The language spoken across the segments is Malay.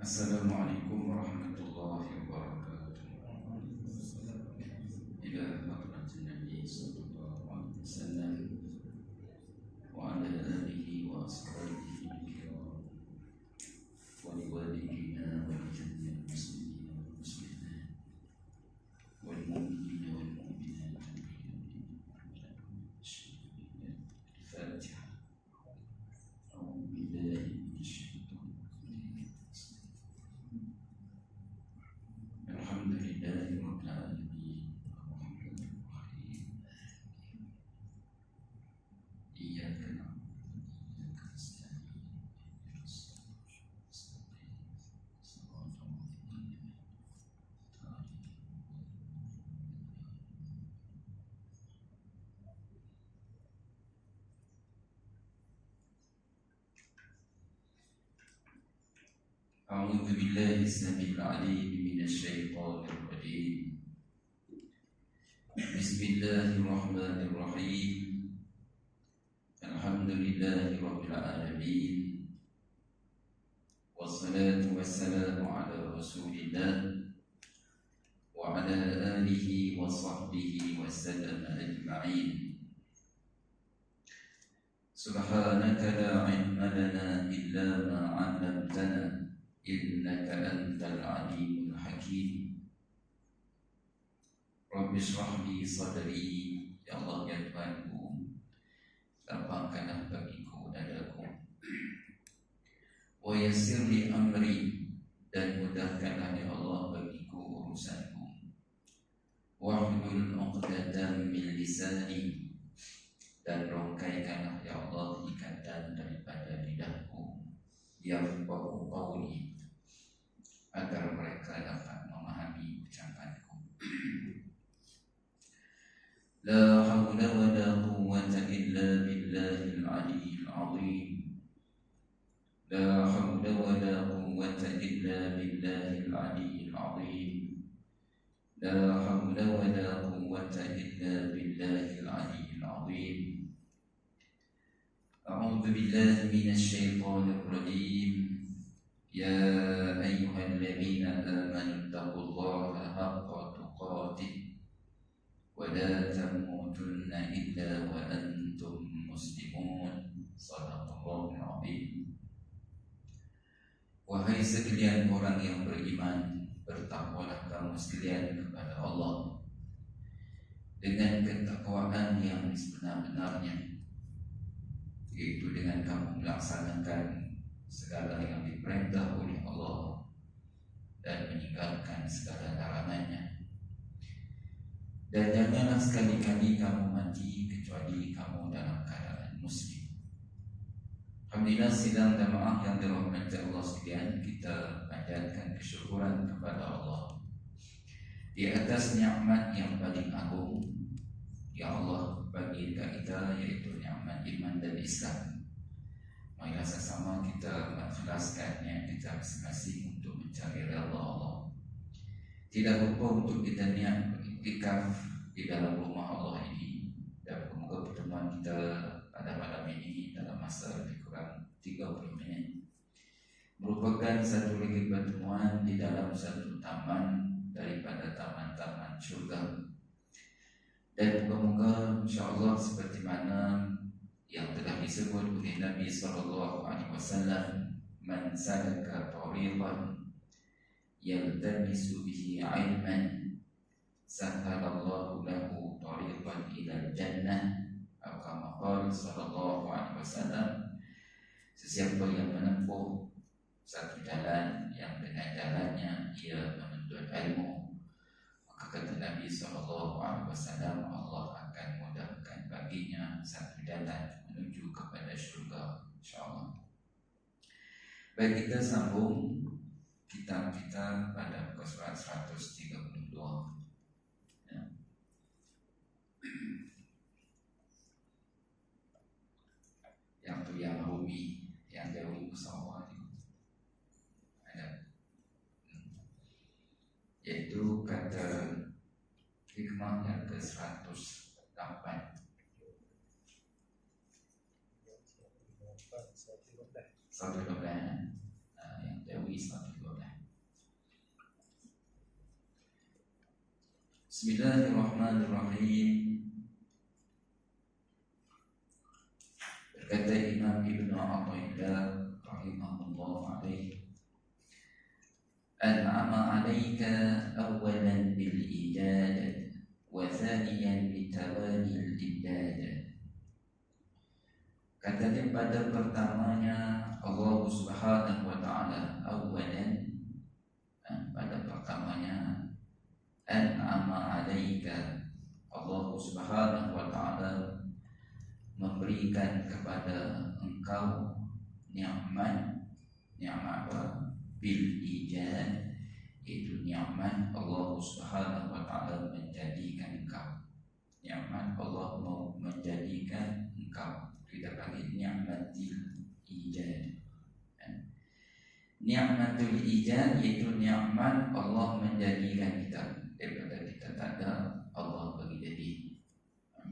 Assalamualaikum warahmatullahi wabarakatuh. Ila hadratin Nabi sallallahu alaihi wasallam wa ala alihi wa ashabihi al-kiram wa liwalidina wa lijami'il muslimina wal muslimat wal mu'minina wal mu'minat Al-Fatiha. A'udzu billahi minasyaitonir rajim. Alhamdulillahi rabbil alamin. Arrahmanir rahim. Iyyaka na'budu wa iyyaka nasta'in. Ihdinas siratal mustaqim. Shiratal ladzina أعوذ بالله السميع العليم من الشيطان الرجيم. بسم الله الرحمن الرحيم. الحمد لله رب العالمين، والصلاة والسلام على رسول الله وعلى آله وصحبه وسلم أجمعين. سبحانك لا علم لنا إلا ما علمتنا innaka antal alimul hakim. Rabbi shrah li sadri, ya Allah ya Tuhanku, lapangkanlah bagiku dadaku. Wa yassir li amri, dan mudahkanlah ya Allah bagiku urusanku. Wahlul 'uqdatam min lisani, dan rongkaikanlah ya Allah ikatan daripada lidahku. Yafqahu qawli, agar mereka dapat memahami ucapanku. La hawla wa la quwwata illa billahil aliyyil azim. La hawla wa la quwwata illa billahil aliyyil azim. La hawla wa la quwwata illa billahil aliyyil azim. A'udzu billahi minasy syaithanir rajim. Ya ayyuhalladzina amanu taqullaha haqqa tuqatih wa la tamutunna illa wa antum muslimun. Shadaqallahul azim. Wahai sekalian orang yang beriman, bertakwalah kamu sekalian kepada Allah dengan ketakwaan yang sebenar-benarnya, yaitu dengan kamu melaksanakan segala yang diperintah oleh Allah dan meninggalkan segala larangannya. Dan janganlah sekali-kali kamu mati kecuali kamu dalam keadaan muslim. Alhamdulillah, sidang jamaah yang dirahmati Allah sekalian, kita panjatkan kesyukuran kepada Allah di atas nikmat yang paling agung yang Allah bagi kita, yaitu nikmat iman dan Islam. Marilah sama kita mengikhlaskannya kita masing-masing untuk mencari redha Allah. Tidak lupa untuk kita niat beriktikaf di dalam rumah Allah ini, dan semoga pertemuan kita pada malam ini dalam masa lebih kurang 30 menit merupakan satu lagi pertemuan di dalam satu taman daripada taman-taman syurga. Dan moga-moga insyaAllah seperti mana yang telah disebut oleh Nabi SAW, man salaka tariqan yaltamisu bihi ilman sahhalallahu lahu tariqan ila jannah, atau kama qala sallallahu alaihi wasallam, sesiapa yang menempuh satu jalan yang dengan jalannya ia menuntut ilmu, maka kata Nabi SAW, Allah akan mudahkan baginya satu jalan menuju kepada syurga, insyaAllah. Baik, kita sambung kitab kita pada muka surat 132 ya. Yang Rumi, yang Dewi Musawwar ada, yaitu kata hikmah yang ke-108. 112 yang Dewi 112. Bismillahirrahmanirrahim. Berkata Imam Ibnu Athaillah rahimahullah alaih, an'ama 'alaika awwalan bil ijad wa thaniyan bi tawali al imdad. Katanya pada pertamanya Allah Subhanahu wa taala, awalan, pada pertamanya, an'ama 'alaika, Allah Subhanahu wa taala memberikan kepada engkau nikmat apa? Bil ijad, itu nikmat Allah Subhanahu wa taala menjadikan engkau. Nikmat Allah mau menjadikan engkau. Kita panggil nikmatul ijad. Nikmatul ijad yaitu nikmat Allah menjadikan kita. Daripada kita tak ada, Allah bagi jadi.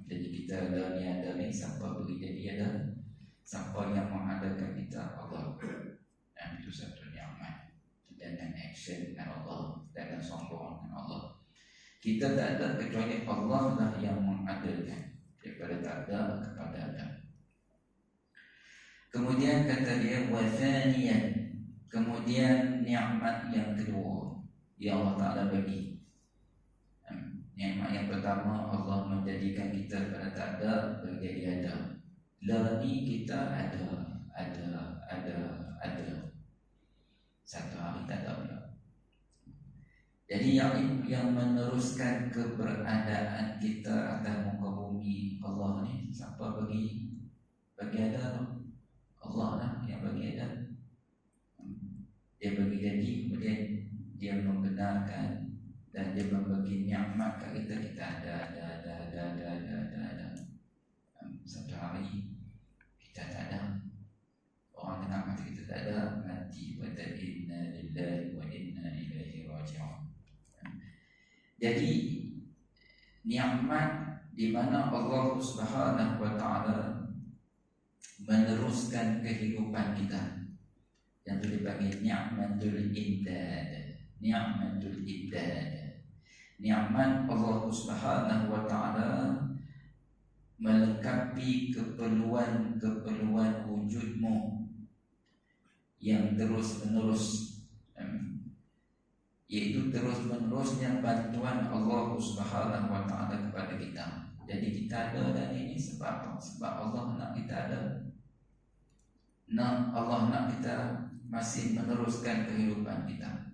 Jadi kita ada ni ada ni, siapa bagi jadi ada. Siapa yang mengadakan kita? Allah. Dan itu satu nikmat. Dan action dengan Allah, dan sombong dengan Allah. Kita tak ada kecuali Allah lah yang mengadakan. Daripada tak ada kepada ada. Kemudian kata dia wathaniyan, kemudian nikmat yang kedua yang Allah Ta'ala bagi. Nikmat yang pertama, Allah menjadikan kita pada tak ada menjadi ada. Lah ni kita ada. Satu hari tak ada pula. Jadi yang meneruskan keberadaan kita atas muka bumi, Allah ni. Siapa bagi ada tu? Allah lah yang bagi ada. Dia bagi jadi, kemudian dia membenarkan dan dia membagi nikmat kat kita. Kita ada. Satu hari kita tak ada. Orang tengah mati kita tak ada, mati. Wa inna lillahi wa inna ilaihi raji'un. Jadi nikmat di mana Allah Subhanahu wa taala meneruskan kehidupan kita, yang itu dipanggil ni'matul imdad. Ni'matul imdad, nikmat Allah Subhanahu wa taala melengkapi keperluan wujudmu yang terus menerus, yaitu terus menerusnya bantuan Allah Subhanahu wa taala kepada kita. Jadi kita ada dan ini sebab apa? Sebab Allah nak kita ada. Allah nak kita masih meneruskan kehidupan kita.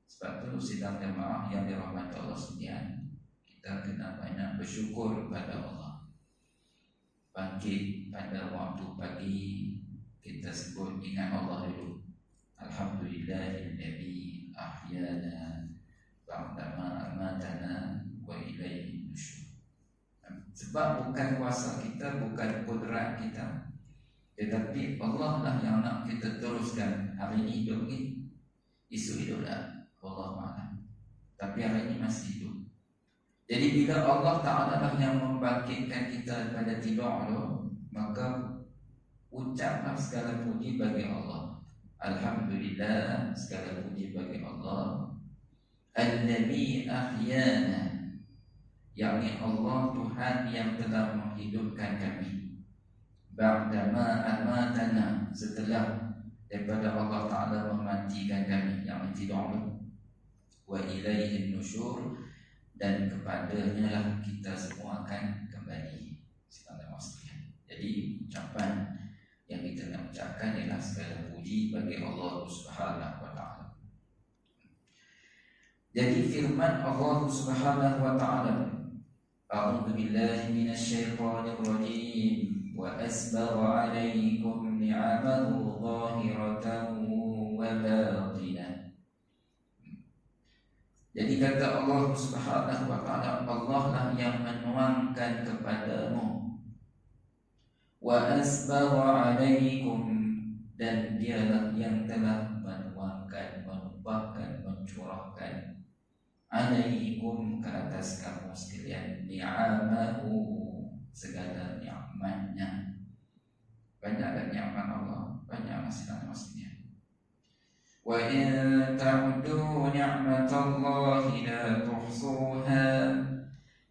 Sebab itu sidang jemaah yang dirahmati Allah sekalian, kita kena banyak bersyukur kepada Allah. Bangkit pada waktu pagi, kita sebut ingat Allah dulu. Alhamdulillahilladzi ahyana ba'dama amatana wa ilaihi nusyur. Sebab bukan kuasa kita, bukan kudrat kita, tetapi Allah lah yang nak kita teruskan. Hari ini hidup ni, esok hidup dah, Allah Ta'ala. Tapi hari ini masih hidup. Jadi bila Allah Ta'ala lah yang membangkitkan kita pada tidur tu, maka ucaplah segala puji bagi Allah. Alhamdulillah, segala puji bagi Allah. Alladzi ahyana, yakni Allah Tuhan yang telah menghidupkan kami. Ba'dama amatana, setelah daripada Allah Ta'ala mematikan kami, yang tidur. Wa ilaihi nusyur, dan kepadanya lah kita semua akan kembali. Jadi ucapan yang kita nak ucapkan ialah segala puji bagi Allah Subhanahu wa taala. Jadi firman Allah Subhanahu wa taala, a'udzu billahi minasyaitonir rajim, wa asbagha 'alaikum ni'amahu zahiratan wa batinah. Jadi kata Allah Subhanahu wa taala, Allah lah yang menuangkan kepadamu. Wa asbagha 'alaikum, dan dialah yang telah menuangkan, menumpahkan, mencurahkan 'alaikum, ke atas kamu sekalian, ni'amahu, segala nikmatnya. Banyak nikmat Allah, banyak masalah-masalahnya. وَإِن تَعُدُّوا نِعْمَةَ اللَّهِ لَا تُحْصُوهَا.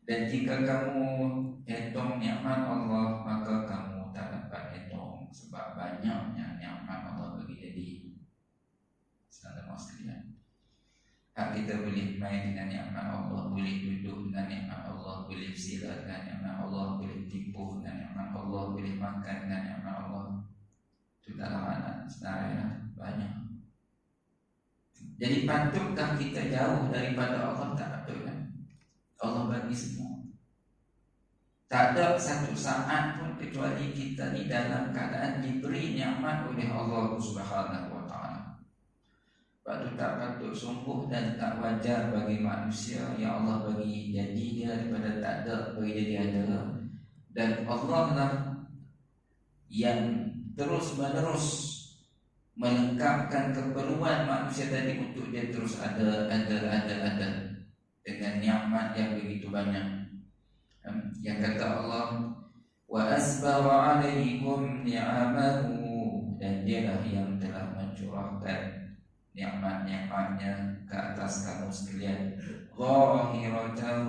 Dan jika kamu hitung nikmat Allah, maka kamu tak dapat hitung, sebab banyaknya nikmat Allah bagi jadi. Saudara sekalian, hak kita boleh main dengan nikmat Allah, boleh duduk dengan nikmat Allah, boleh bersila dengan nikmat Allah, boleh tipu dengan nikmat Allah, boleh makan dengan nikmat Allah. Itu dalam anak sebenarnya banyak. Jadi patutkah kita jauh daripada Allah? Tak patut kan? Allah bagi semua. Tak ada satu saat pun kecuali kita di dalam keadaan diberi nikmat oleh Allah Subhanahu wa ta'ala. Sebab itu tak patut sungguh dan tak wajar bagi manusia yang Allah bagi jadi dia daripada tak ada bagi jadi ada. Dan Allah lah yang terus menerus melengkapkan keperluan manusia tadi untuk dia terus ada dengan nikmat yang begitu banyak. Yang kata Allah, wa asbagha 'alaikum ni'amahu, dan dialah yang telah mencurahkan nikmat-nikmatnya ke atas kamu sekalian, zahiratan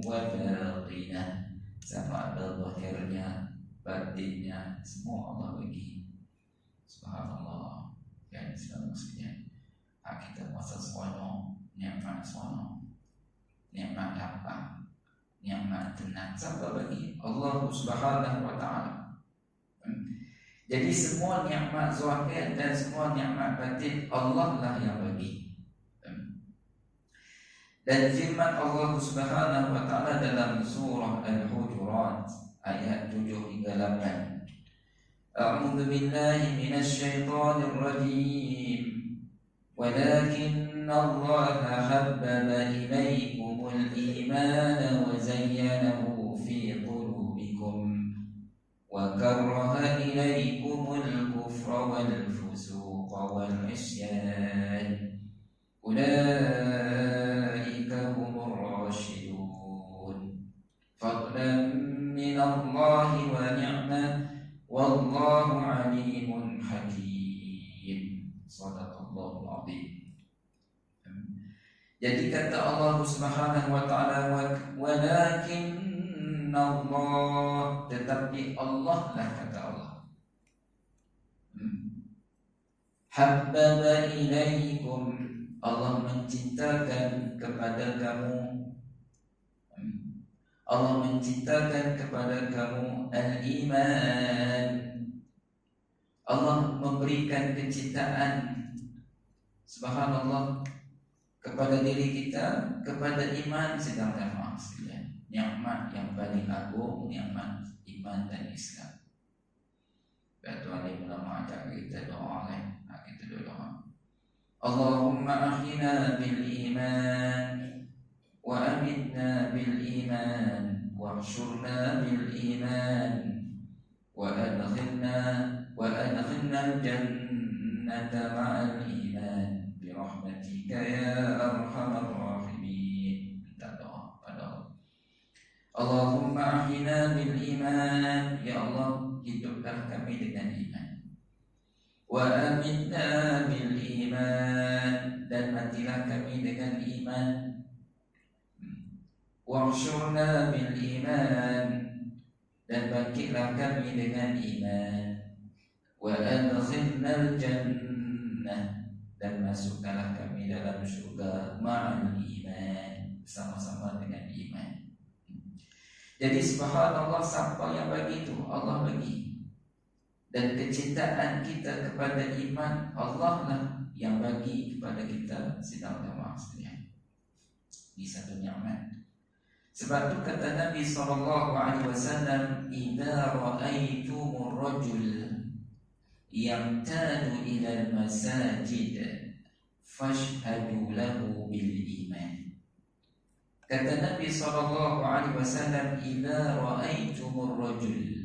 wa batinah, sama ada zahirnya, batinnya, semua Allah bagi. Subhanallah. Dan Islam sekalian, kita masa seronok, nikmat seronok, nikmat lapang, nikmat tenang, siapa bagi? Allah Subhanahu wa ta'ala. Jadi semua nikmat zahir dan semua nikmat batin Allah lah yang bagi. Dan firman Allah Subhanahu wa ta'ala dalam surah Al-Hujurat ayat 7 hingga 8. A'udzu billahi minasy syaithanir rajim. Walakinna Allah habbaba ilaikumul imana wa zayyanahu fi qulubikum wa karraha ilaikumul kufra wal fusuqa wal isyan. Ulaika humur rasyidun. Fadlan min Allah wa ni'mah wallahu alimun hakim. Shadaqallahul azim. Jadi kata Allah Subhanahu wa ta'ala, walakinna Allah, tetapi Allah lah, kata Allah, habbaba ilaikum, Allah mencintakan kepada kamu, Allah mencintakan kepada kamu al-iman, Allah memberikan kecintaan, subhanallah, kepada diri kita, kepada iman. Sedang jamaah sekalian, nikmat yang paling agung, nikmat iman dan Islam. Tuan yang ulama ajak kita doa kan, kita doa, Allahumma ahyina bil iman wa amitna bil iman wa ahsyurna bil iman wa adkhilna al-jannata ma'al iman bi rahmatika ya arhamar rahimin. Minta doa pada Allah. Allahumma ahyina bil iman, ya Allah, hidupkan kami dengan iman. Wa amitna bil iman, dan matilah kami dengan iman. Wa ahsyurna bil iman, dan bangkitlah kami dengan iman. Wa adkhilnal jannah, dan masukkanlah kami dalam syurga ma'al iman, sama-sama dengan iman. Jadi subhanallah, siapa yang bagi itu? Allah bagi. Dan kecintaan kita kepada iman, Allah lah yang bagi kepada kita. Sedang jamaah sekalian, di satu nikmat. Sebab itu kata Nabi SAW, idza ra'aitumur rajul yamtadu ilal masajid fashhadu lahu bil iman. Kata Nabi SAW, idza ra'aitumur rajul,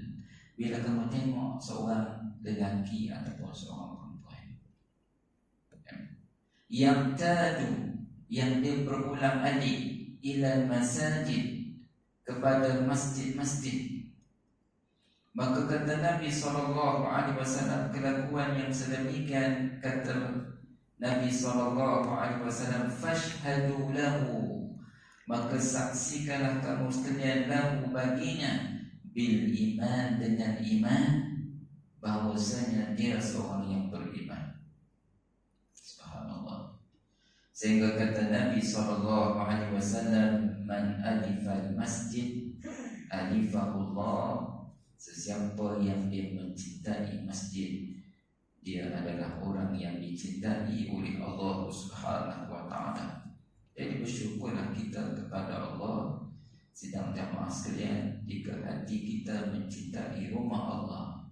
bila kamu tengok seorang lelaki ataupun seorang perempuan yang tadu, yang dia berulang-alik, ilal masajid, kepada masjid-masjid, maka kata Nabi SAW, kelakuan yang sedemikian, kata Nabi SAW, fashhadu lahu, maka saksikanlah kamu sekalian lahu baginya, bil iman, dengan iman, bahwasanya dia seorang yang beriman. Subhanallah. Sehingga kata Nabi SAW, man alifal masjid alifahullah, sesiapa yang dia mencintai masjid, dia adalah orang yang dicintai oleh Allah Subhanahu wa ta'ala. Jadi bersyukurlah kita kepada Allah, sidang jamaah sekalian, jika hati kita mencintai rumah Allah,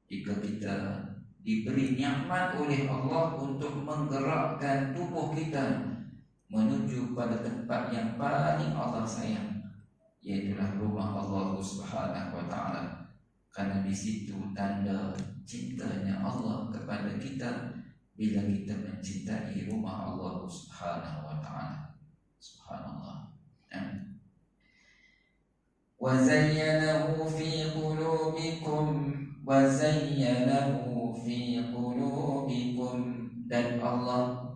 jika kita diberi nikmat oleh Allah untuk menggerakkan tubuh kita menuju pada tempat yang paling Allah sayang, yaitulah rumah Allah Subhanahu wa ta'ala. Karena di situ tanda cintanya Allah kepada kita, bila kita mencintai rumah Allah Subhanahu wa ta'ala. Subhanallah. Wa zayyanahu fi qulubikum, wa zayyanahu fi qulubikum, dan Allah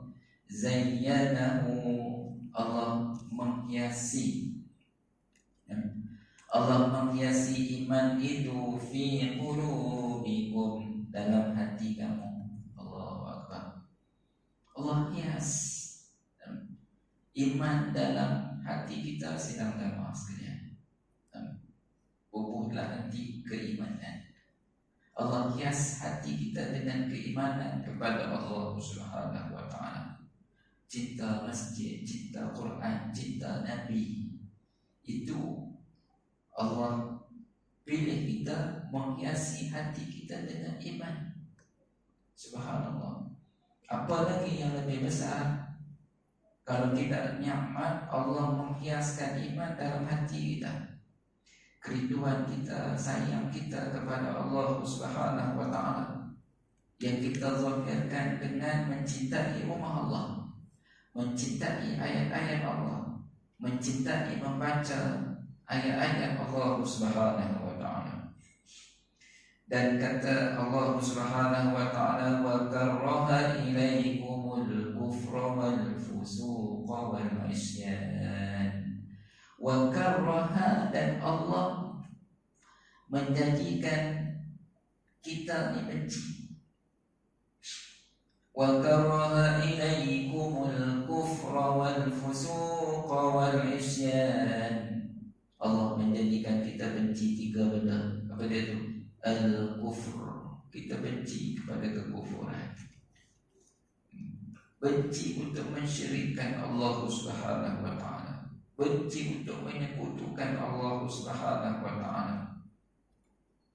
zayyanahu, Allah menghiasi, Allah menghiasi iman itu fi qulubikum, dalam hati kamu. Allahu Akbar. Allah hias iman dalam hati kita, sedang jamaah sekalian. Bubuhlah hati keimanan. Allah hias hati kita dengan keimanan kepada Allah Subhanahu wa ta'ala. Cinta masjid, cinta Quran, cinta Nabi, itu Allah pilih kita, menghiasi hati kita dengan iman. Subhanallah. Apa lagi yang lebih besar kalau tidak nikmat Allah menghiaskan iman dalam hati kita, kerinduan kita, sayang kita kepada Allah Subhanahu wa ta'ala, yang kita zahirkan dengan mencintai rumah Allah, mencintai ayat-ayat Allah, mencintai membaca ayat-ayat Allah Subhanahu wa ta'ala. Dan kata Allah Subhanahu wa ta'ala, wa karraha ilaikumul kufra wal fusuqa wal isyan. Wa karraha, dan Allah menjadikan kita dibenci. Wa karraha ilaikumul kufra wal fusuqa wal isyan. Allah menjadikan kita benci tiga benda. Apa dia itu? Al-kufr, kita benci kepada kekufuran, benci untuk mensyirikkan Allah Subhanahu wa ta'ala, benci untuk menyekutukan Allah Subhanahu wa ta'ala.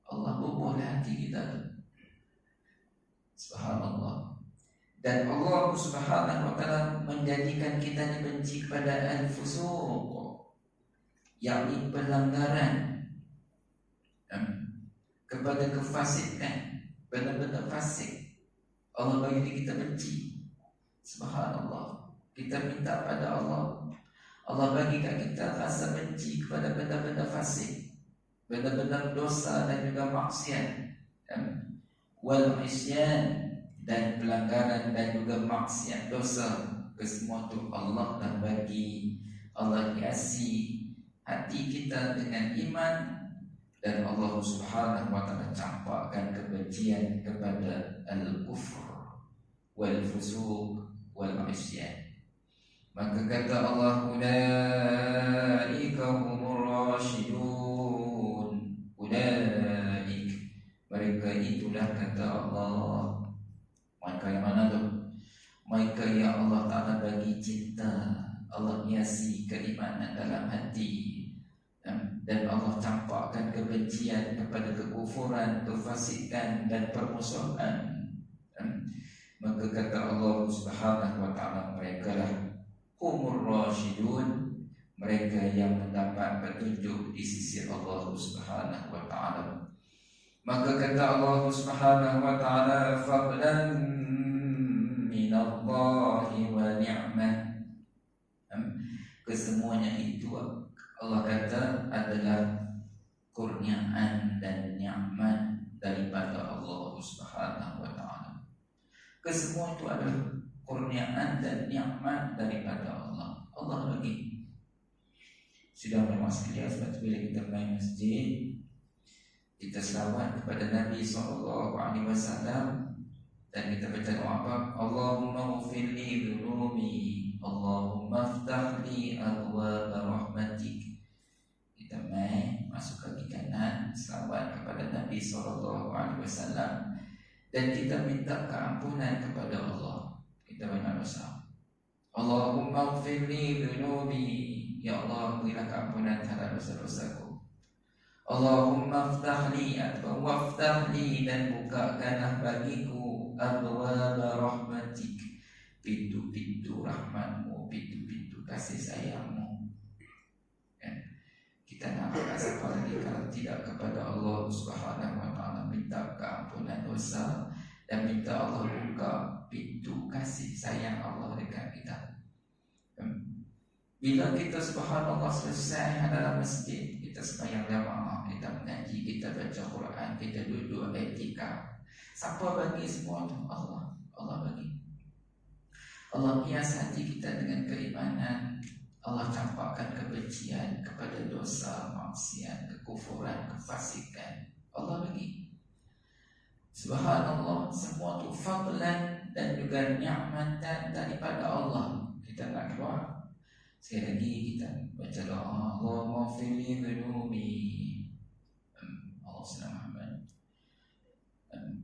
Allah bubuh hati kita. Subhanallah. Dan Allah Subhanahu wa ta'ala menjadikan kita dibenci kepada al-fusuq, yakni pelanggaran, kepada kefasikan, benda-benda fasik. Allah bagi kita benci. Subhanallah. Kita minta pada Allah, Allah bagi kita rasa benci kepada benda-benda fasik, benda-benda dosa dan juga maksiat, wal isyan, dan pelanggaran dan juga maksiat, dosa. Kesemua itu Allah dah bagi. Allah hiasi hati kita dengan iman, dan Allah Subhanahu wa ta'ala campakkan kebencian kepada al-kufr wal fusuq wal isyan. Maka kata Allah, ulaika humur rasyidun. Ulaik, mereka itulah, kata Allah. Mereka yang mana tu? Mereka yang Allah Ta'ala bagi cinta, Allah hiasi keimanan dalam hati, dan Allah campakkan kebencian kepada kekufuran, kefasikan dan permusuhan. Maka kata Allah Subhanahu wa ta'ala, mereka lah humur rasyidun, mereka yang mendapat petunjuk di sisi Allah Subhanahu wa ta'ala. Maka kata Allah Subhanahu wa ta'ala, fadlan minallahi wa ni'mah. Kesemuanya itu Allah kata adalah kurniaan dan nikmat daripada Allah Subhanahu wa ta'ala. kesemua itu adalah kurniaan dan nikmat daripada Allah. Allah bagi. Sudah memang sekalian, sebab bila kita main masjid, kita selawat kepada Nabi SAW dan kita baca doa apa? Allahumma ghfirli dhunubi, Allahumma aftah li abwaab rahmatik. Kita main masuk kaki kanan, selawat kepada Nabi SAW dan kita minta keampunan kepada Allah. Kita banyak dosa. Allahumma ghfirli dhunubi, ya Allah berilah keampunan terhadap dosa-dosaku. Allahumma aftah li, atau waftah li, dan bukakanlah bagiku abwaab rahmatik, pintu-pintu rahmatmu, pintu-pintu kasih sayangmu. Kita nak berasa apa lagi kalau tidak kepada Allah Subhanahu wa ta'ala, minta keampunan dosa dan minta Allah buka pintu kasih sayang Allah dekat kita. Bila kita subhanallah selesai dalam masjid, kita sembahyang jamaah, kita mengaji, kita baca Quran, kita duduk etika. Siapa bagi semua tu? Allah. Allah bagi. Allah hias hati kita dengan keimanan. Allah campakkan kebencian kepada dosa, maksiat, kekufuran, kefasikan. Allah bagi. Subhanallah, semua tu fadlan dan juga ni'matan daripada Allah. Kita nak keluar. Sekali lagi kita baca doa, Allahumma ghfirli dhunubi, Allah Muhammad,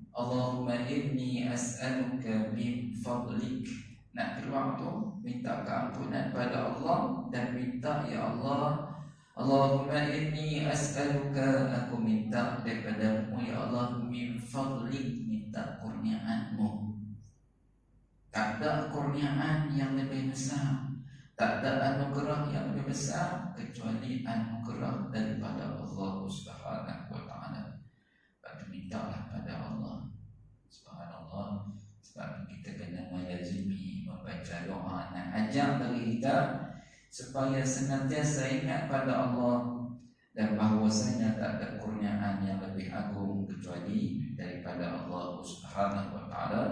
Allahumma inni as'aluka min fadlik. Nak keluar tu minta keampunan pada Allah dan minta, ya Allah, Allahumma inni as'aluka, aku minta daripadamu ya Allah, min fadlik, minta kurniaanmu. Tak ada kurniaan yang lebih besar, tak ada anugerah yang lebih besar kecuali anugerah daripada Allah Subhanahu wa ta'ala. Maka mintalah pada Allah. Subhanallah. Sebab kita kena melazimi membaca doa, nak ajak bagi kita supaya senantiasa ingat pada Allah dan bahwasanya tak ada kurniaan yang lebih agung kecuali daripada Allah Subhanahu wa ta'ala.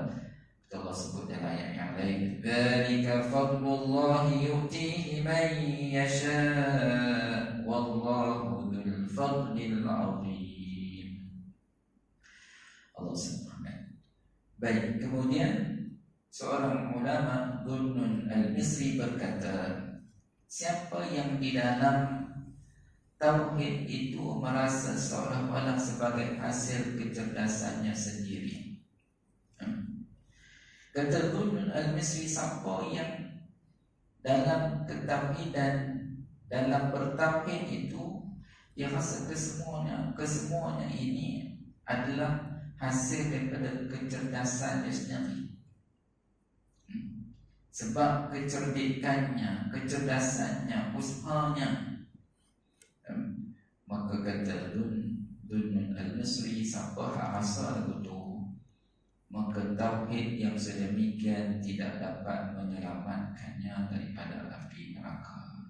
Allah sebut dalam ayat yang lain, dzalika fadlullahi yu'tihi man yasha' wallahu dzul fadlil 'azim. Allah sebutkan. Baik, kemudian seorang ulama Dhunnun al-Misri berkata, siapa yang di dalam tauhid itu merasa seolah-olah sebagai hasil kecerdasannya sendiri. Kata Dhunnun al-Misri, siapa yang dalam ketauhidan, dalam bertauhid itu dia rasa kesemuanya ini adalah hasil daripada kecerdasan dia sendiri. Sebab kecerdikannya, kecerdasannya, usahanya. Maka kata Dhunnun al-Misri, siapa rasa betul, maka tauhid yang sedemikian tidak dapat menyelamatkannya daripada api neraka.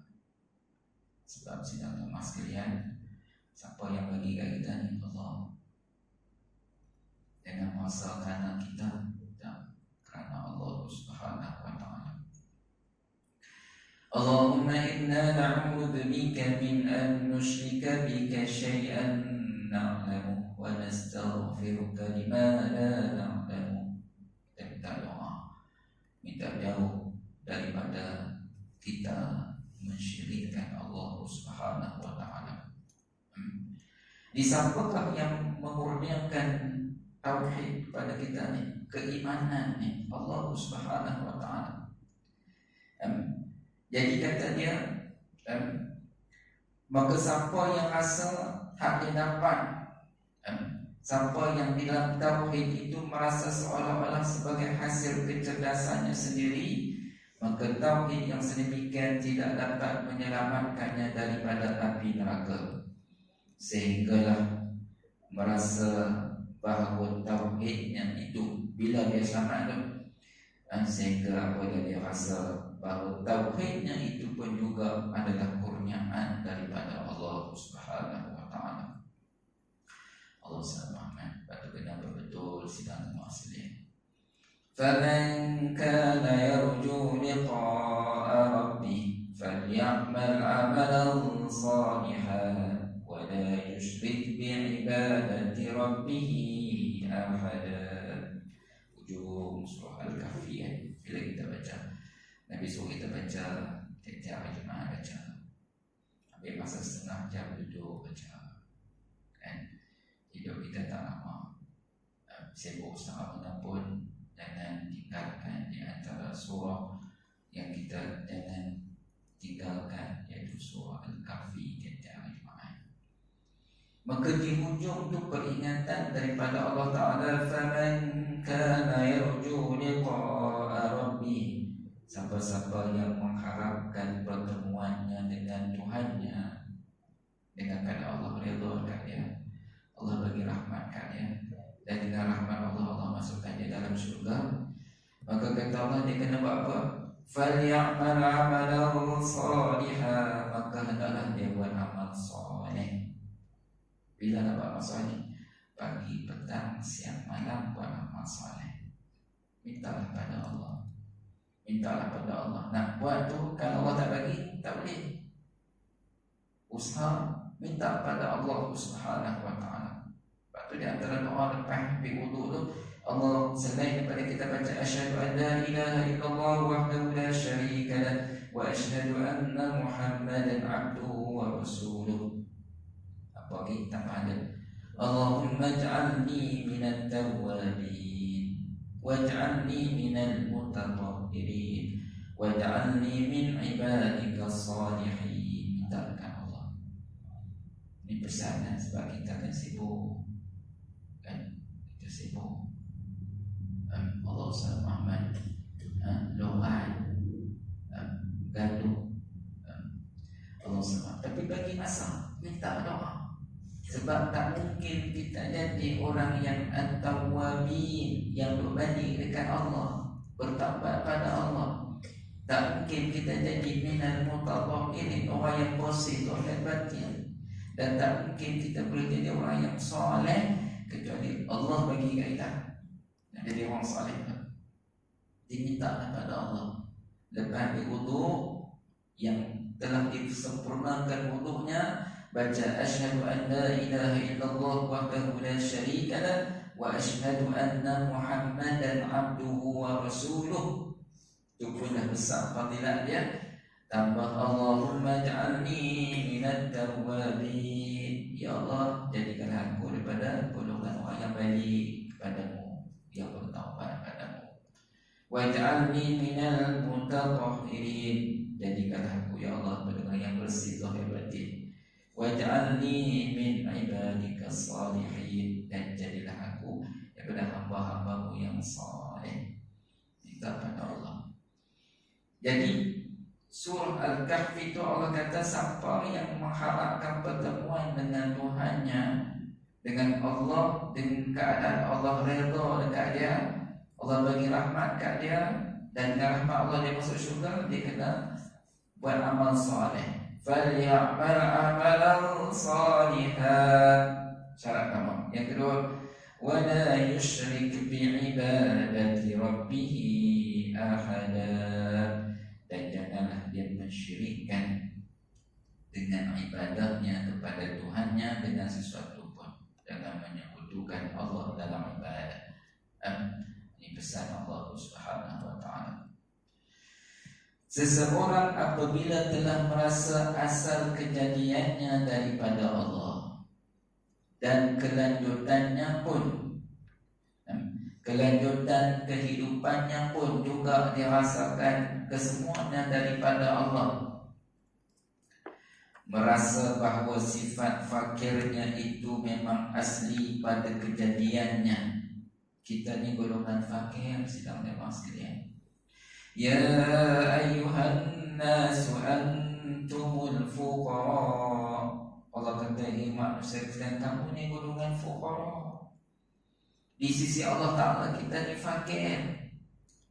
Sebab sidang jemaah sekalian, siapa yang bagi kat kita ni? Allah. Dengan masa kerana kita, dan kerana Allah Subhanahu wa ta'ala. Allahumma inna na'udhu bika min an nushrika bika syai'an na'lamu wa nastaghfiruka lima la na'lamu. Kita minta doa, minta jauh daripada kita mensyirikkan Allah Subhanahu wa ta'ala. Di sampakah yang memurniakan tauhid kepada kita ni, keimanan ni, Allah Subhanahu wa ta'ala. Jadi kata dia, maka siapa yang rasa hak dia dapat, siapa yang di dalam tauhid itu merasa seolah-olah sebagai hasil kecerdasannya sendiri, maka tauhid yang sedemikian tidak dapat menyelamatkannya daripada api neraka. Sehinggalah merasa bahawa tauhidnya itu bila dia selamat tu, sehingga apabila dia rasa bahawa tauhidnya itu pun juga adalah kurniaan daripada Allah Subhanahu wa ta'ala. Allah SWT patut kena betul sidang maksudnya. فمن كان يرجو لقاء ربه فليعمل عملا صالحا ولا يشرك بعبادة ربه أحدا. Ujung surah Al-Kahfi bila kita baca, Nabi suruh kita baca tiap hari Jumaat baca, ambil masa setengah jam duduk baca, kan? Hidup kita tak lama, sibuk setengah mana pun jangan tinggalkan di antara surah yang kita jangan tinggalkan, yaitu surah Al-Kahfi tiap hari Jumaat. Maka di hujung tu peringatan daripada Allah Ta'ala, faman kana yarju liqa'a rabbih, siapa-siapa yang mengharapkan pertemuannya dengan Tuhannya, dengan kata Allah redha kat dia, Allah bagi rahmat kat dia, dan dengan rahmat Allah, Allah masukkan dia dalam syurga, maka kata Allah dia kena buat apa? فَلْيَعْمَلْ عَمَلًا صَالِحًا, maka hendaklah dia buat amal soleh. Bila nak buat amal soleh? Pagi, petang, siang, malam buat amal soleh. Mintalah pada Allah, mintalah pada Allah. Nak buat tu, kalau Allah tak bagi, tak boleh. Usaha minta pada Allah Subhanahu wa ta'ala. Lepas tu di antara doa lepas habis wudu tu, Allah selain daripada kita baca asyhadu an la ilaha illallah wahdahu la syarika lah wa asyhadu anna Muhammadan abduhu wa rasuluh, apa lagi tambah ada, Allahumma ij'alni minat tawwabin waj'alni minal mutatahhirin waj'alni min ibadika salihin. Mintakan Allah. Ini pesanan sebab kita kan sibuk, kan? Kita sibuk. Allah SWT Muhammad doa gaduh Allah SWT, tapi bagi masa minta doa, sebab tak mungkin kita jadi orang yang at-tawwabin, yang berbalik dekat Allah, bertaubat pada Allah. Tak mungkin kita jadi minal mutatahhirin, orang yang bersih zahir batin, dan tak mungkin kita boleh jadi orang yang soleh kecuali Allah bagi kita jadi orang saleh. Diminta kepada Allah lepas berwuduk, yang telah disempurnakan wuduknya, baca asyhadu an la ilaha illallah wahdahu la syarika lah wa asyhadu anna Muhammadan abduhu wa rasuluh. Itu pun dah besar fadilat dia. Tambah Allahumma ij'alni minat tawwabin, ya Allah jadikanlah aku daripada golongan orang yang balik kepadamu, yang bertaubat padamu. Waj'alni minal mutatahhirin, jadikanlah aku ya Allah dengan yang bersih zahir batin. Waj'alni min ibadika salihin, dan jadilah aku daripada hamba-hambamu yang saleh. Minta pada Allah. Jadi surah Al-Kahfi itu Allah kata siapa yang mengharapkan pertemuan dengan Tuhannya, dengan Allah, dengan keadaan Allah redha dekat dia, Allah bagi rahmat kat dia, dan dengan rahmat Allah dia masuk syurga, dia kena buat amal soleh. Falyamal amalan salihan, syarat pertama. Yang kedua, wala yusyrik bi'ibadati rabbih ahada, dan janganlah dia mensyirikkan dengan ibadahnya kepada Tuhannya dengan sesuatu pun. Jangan menyekutukan Allah dalam ibadah. Ini pesan Allah Subhanahu wa ta'ala. Seseorang apabila telah merasa asal kejadiannya daripada Allah, dan kelanjutannya pun, kelanjutan kehidupannya pun juga dirasakan kesemuanya daripada Allah, merasa bahawa sifat fakirnya itu memang asli pada kejadiannya. Kita ni golongan fakir, sedang memang sekalian. Ya ayyuhan nasu antumul fuqara, Allah kata manusia sekalian, kamu ni golongan fuqara. Di sisi Allah Ta'ala kita ni fakir.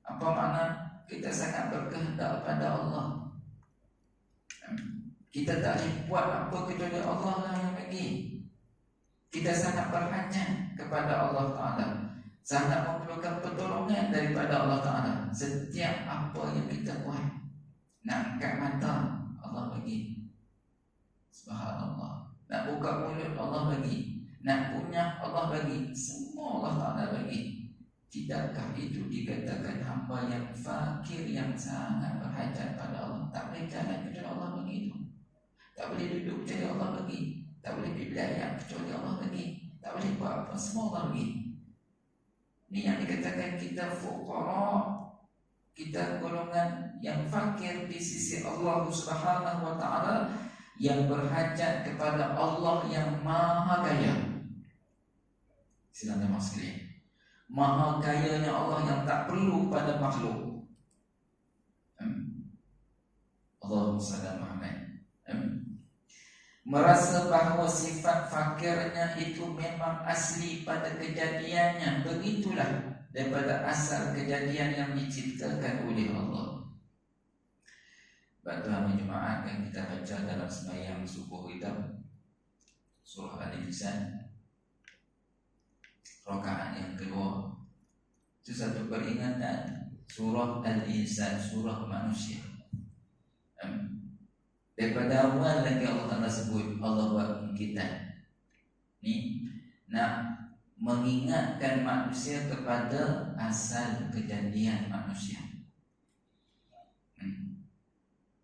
Apa makna? Kita sangat berkehendak pada Allah. Kita tak boleh buat apa kecuali Allah lah yang bagi. Kita sangat berhajat kepada Allah Ta'ala. sangat memerlukan pertolongan daripada Allah Ta'ala. Setiap apa yang kita buat, nak angkat mata, Allah bagi. Subhanallah. Nak buka mulut, Allah bagi. Nak punya, Allah bagi. Semua Allah Ta'ala bagi. Tidakkah itu dikatakan hamba yang fakir, yang sangat berhajat pada Allah? Tak boleh jalan kecuali Allah bagi itu. Tak boleh duduk kecuali Allah bagi. Tak boleh belajar kecuali Allah bagi. Tak boleh buat apa, semua Allah bagi. Ini yang dikatakan kita fuqara, kita golongan yang fakir di sisi Allah Subhanahu wa Ta'ala, yang berhajat kepada Allah yang maha kaya. Silakan mas sekalian, maha kayanya Allah yang tak perlu pada makhluk. Allahumma salli ala Muhammad. Merasa bahawa sifat fakirnya itu memang asli pada kejadiannya. Begitulah daripada asal kejadian yang diciptakan oleh Allah. Pada hari Jumaat yang kita baca dalam sembahyang subuh kita, surah Al-Insan, rakaat yang kedua, itu satu peringatan. Surah Al-Insan, surah manusia. Daripada awal lagi Allah Ta'ala sebut, Allah buat kita ni nak mengingatkan manusia kepada asal kejadian manusia.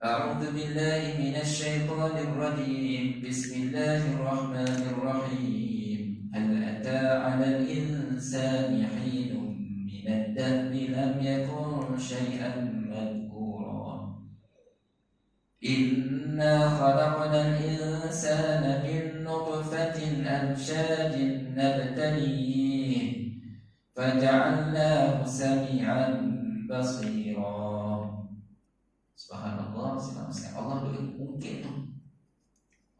A'udzu billahi minasy syaithanir rajim. Bismillahirrahmanirrahim. Hal ata 'alal insani hinun minad dahri lam yakun syai'an madhkura. Inna khalaqnal insana min nutfatin amsyajin nabtalihi faja'alnahu sami'an basira. Subhanallah, Allah mungkin tu.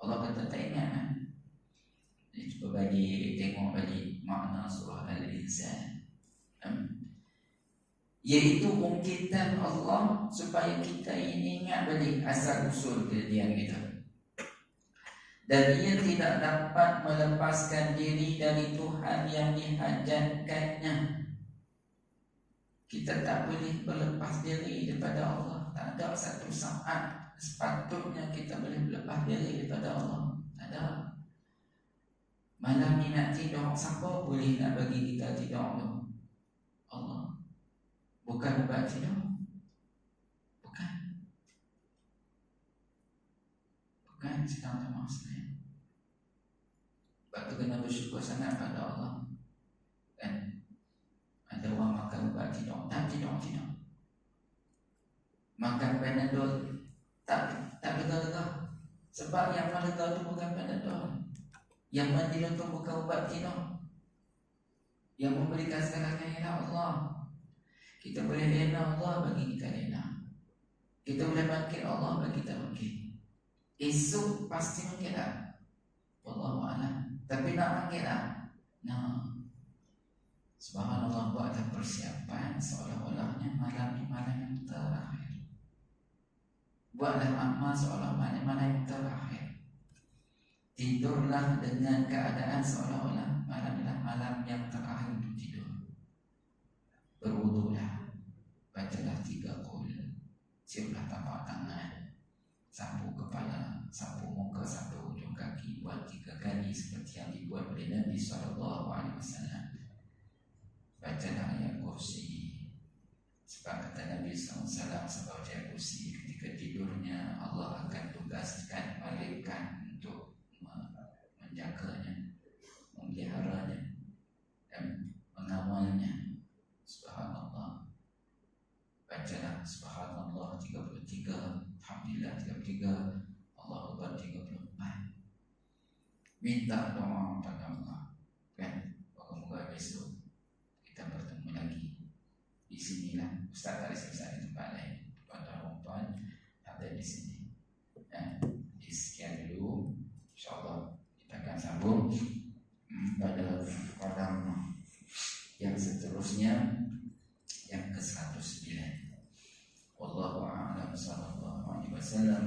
Allah kata tak ingat. Jadi cuba bagi tengok balik makna surah Al-Insan. Iaitu ungkitan Allah supaya kita ini ingat balik asal usul kejadian kita. Dan ia tidak dapat melepaskan diri dari Tuhan yang dihajatkannya. Kita tak boleh berlepas diri daripada Allah. Tak ada satu saat sepatutnya kita boleh berlepas diri daripada Allah. Tak ada. Malam ni nak tidur, siapa boleh nak bagi kita tidur tu? Allah. Bukan ubat tidur. Bukan. Bukan sedang tak maksudnya. Sebab tu kena bersyukur sangat pada Allah. Kan? Ada orang makan ubat tidur, tak tidur. Makan Panadol, tak lega-lega. Sebab yang melega tu bukan Panadol. Yang mendilu tu bukan ubat tidur. Yang memberikan segalanya ialah Allah. Kita boleh lena Allah bagi kita lena. Kita boleh bangkit Allah bagi kita bangkit. Esok pasti bangkit lah. Wallahualam. Tapi nak bangkit lah. Nah, subhanallah, buatlah persiapan seolah-olahnya malam ni malam yang terakhir. Buatlah amal seolah malam yang terakhir. Tidurlah dengan keadaan seolah-olah malam adalah malam yang terakhir untuk tidur. Berwudulah, bacalah 3 qul, siaplah tapak tangan, sapu kepala, sapu muka, sapu ujung kaki, buat 3 kali seperti yang dibuat oleh Nabi SAW. Bacalah ayat kursi. Sebab kata Nabi SAW, sebab ayat kursi ketika tidurnya Allah akan tugaskan malaikat untuk menjaganya, memeliharanya dan mengawalnya. Subhanallah. Bacalah subhanallah 33, alhamdulillah 33, Allahu Akbar 34. Minta doa pada Allah. Kan? Moga-moga besok kita bertemu lagi. Di sinilah Ustaz tak selesai di tempat lain. Tuan-tuan ada di sini. Sekian dulu. InsyaAllah kita akan sambung pada kolam yang seterusnya, yang ke-109. Wallahu a'lam sallallahu alaihi wasallam.